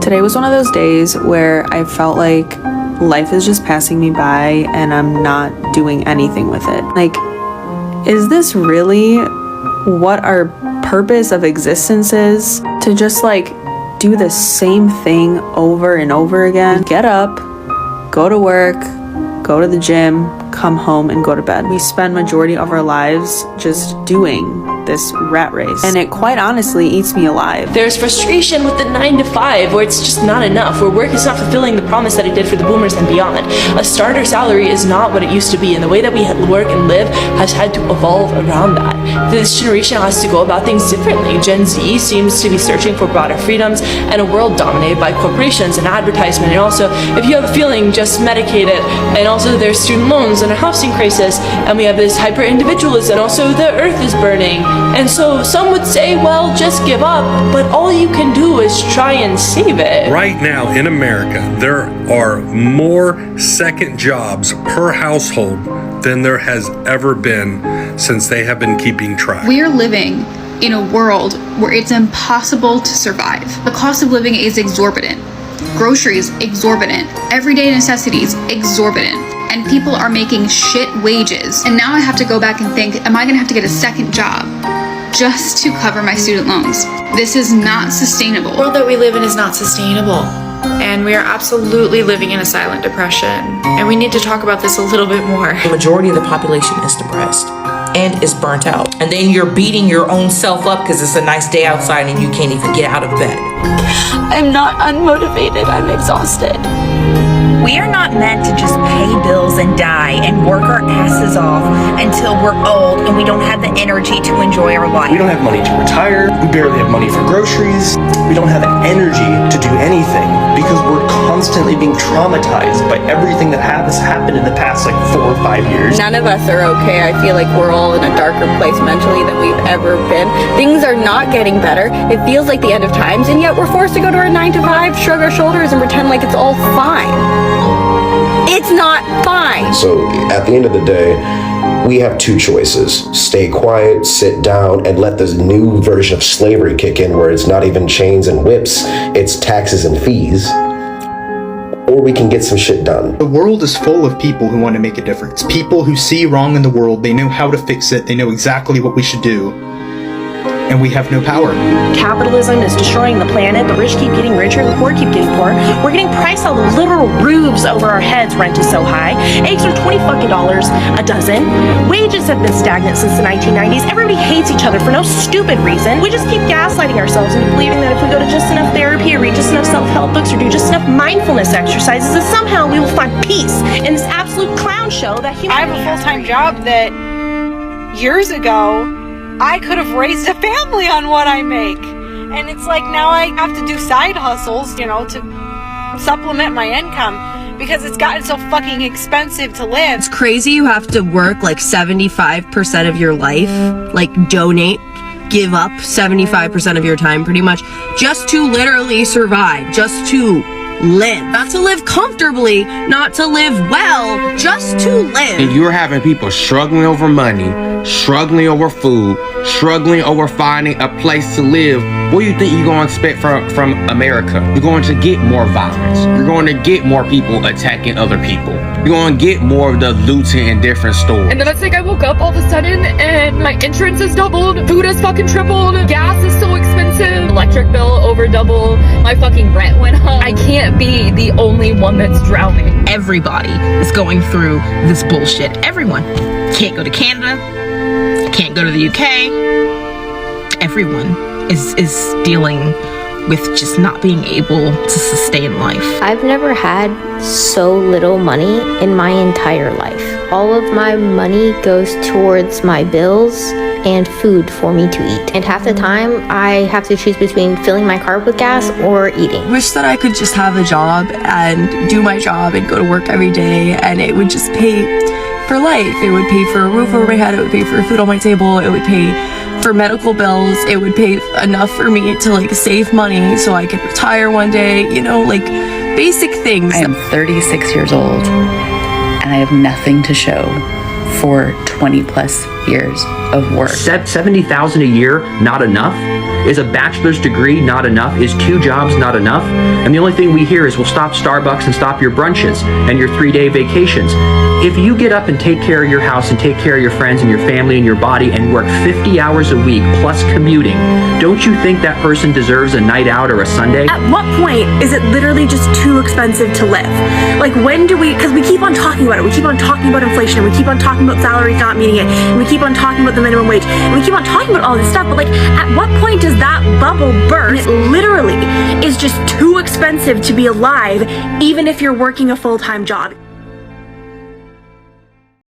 Today was one of those days where I felt like life is just passing me by and I'm not doing anything with it. Like, is this really what our purpose of existence is? To just like do the same thing over and over again? Get up, go to work, go to the gym, come home and go to bed. We spend majority of our lives just doing this rat race, and it quite honestly eats me alive. There's frustration with the 9 to 5 where it's just not enough, where work is not fulfilling the promise that it did for the boomers and beyond. A starter salary is not what it used to be, and the way that we work and live has had to evolve around that. This generation has to go about things differently. Gen Z seems to be searching for broader freedoms and a world dominated by corporations and advertisement, and also, if you have a feeling, just medicate it. And also there's student loans and a housing crisis, and we have this hyper-individualism. Also, the earth is burning. And so some would say, well, just give up, but all you can do is try and save it. Right now in America, there are more second jobs per household than there has ever been since they have been keeping track. We are living in a world where it's impossible to survive. The cost of living is exorbitant. Groceries, exorbitant. Everyday necessities, exorbitant. And people are making shit wages. And now I have to go back and think, am I gonna have to get a second job just to cover my student loans? This is not sustainable. The world that we live in is not sustainable. And we are absolutely living in a silent depression. And we need to talk about this a little bit more. The majority of the population is depressed and is burnt out. And then you're beating your own self up because it's a nice day outside and you can't even get out of bed. I'm not unmotivated, I'm exhausted. We are not meant to just pay bills and die and work our asses off until we're old and we don't have the energy to enjoy our life. We don't have money to retire. We barely have money for groceries. We don't have the energy to do anything because we're constantly being traumatized by everything that has happened in the past 4 or 5 years. None of us are okay. I feel like we're all in a darker place mentally than we've ever been. Things are not getting better. It feels like the end of times, and yet we're forced to go to our 9 to 5, shrug our shoulders, and pretend like it's all fine. It's not fine. So at the end of the day, we have two choices. Stay quiet, sit down, and let this new version of slavery kick in where it's not even chains and whips, it's taxes and fees. Or we can get some shit done. The world is full of people who want to make a difference. People who see wrong in the world, they know how to fix it, they know exactly what we should do. And we have no power. Capitalism is destroying the planet. The rich keep getting richer, the poor keep getting poorer. We're getting priced out of literal roofs over our heads. Rent is so high. Eggs are $20 a dozen. Wages have been stagnant since the 1990s. Everybody hates each other for no stupid reason. We just keep gaslighting ourselves into believing that if we go to just enough therapy or read just enough self-help books or do just enough mindfulness exercises, that somehow we will find peace in this absolute clown show that humanity I have a full-time job that years ago I could have raised a family on what I make. And it's like now I have to do side hustles, to supplement my income because it's gotten so fucking expensive to live. It's crazy you have to work 75% of your life, donate, give up 75% of your time pretty much just to literally survive, just to live. Not to live comfortably, not to live well, just to live. And you're having people struggling over money, struggling over food, struggling over finding a place to live. What do you think you're going to expect from America? You're going to get more violence. You're going to get more people attacking other people. You're going to get more of the looting in different stores. And then it's I woke up all of a sudden and my insurance has doubled, food has fucking tripled, gas is so expensive, electric bill over double, my fucking rent went up. I can't be the only one that's drowning. Everybody is going through this bullshit. Everyone. Can't go to Canada, can't go to the UK. Everyone is dealing with just not being able to sustain life. I've never had so little money in my entire life. All of my money goes towards my bills and food for me to eat. And half the time, I have to choose between filling my car with gas or eating. Wish that I could just have a job and do my job and go to work every day, and it would just pay for life. It would pay for a roof over my head, it would pay for food on my table, it would pay for medical bills, it would pay enough for me to save money so I could retire one day, basic things. I am 36 years old and I have nothing to show for 20 plus years of work. 70,000 a year, not enough? Is a bachelor's degree not enough? Is 2 jobs not enough? And the only thing we hear is, we'll stop Starbucks and stop your brunches and your 3-day vacations. If you get up and take care of your house and take care of your friends and your family and your body and work 50 hours a week plus commuting, don't you think that person deserves a night out or a Sunday? At what point is it literally just too expensive to live? Like, when do we, because we keep on talking about it, we keep on talking about inflation, and we keep on talking about salaries not meeting it, and we keep on talking about the minimum wage, and we keep on talking about all this stuff, but like, at what point does that bubble burst? And it literally is just too expensive to be alive, even if you're working a full-time job.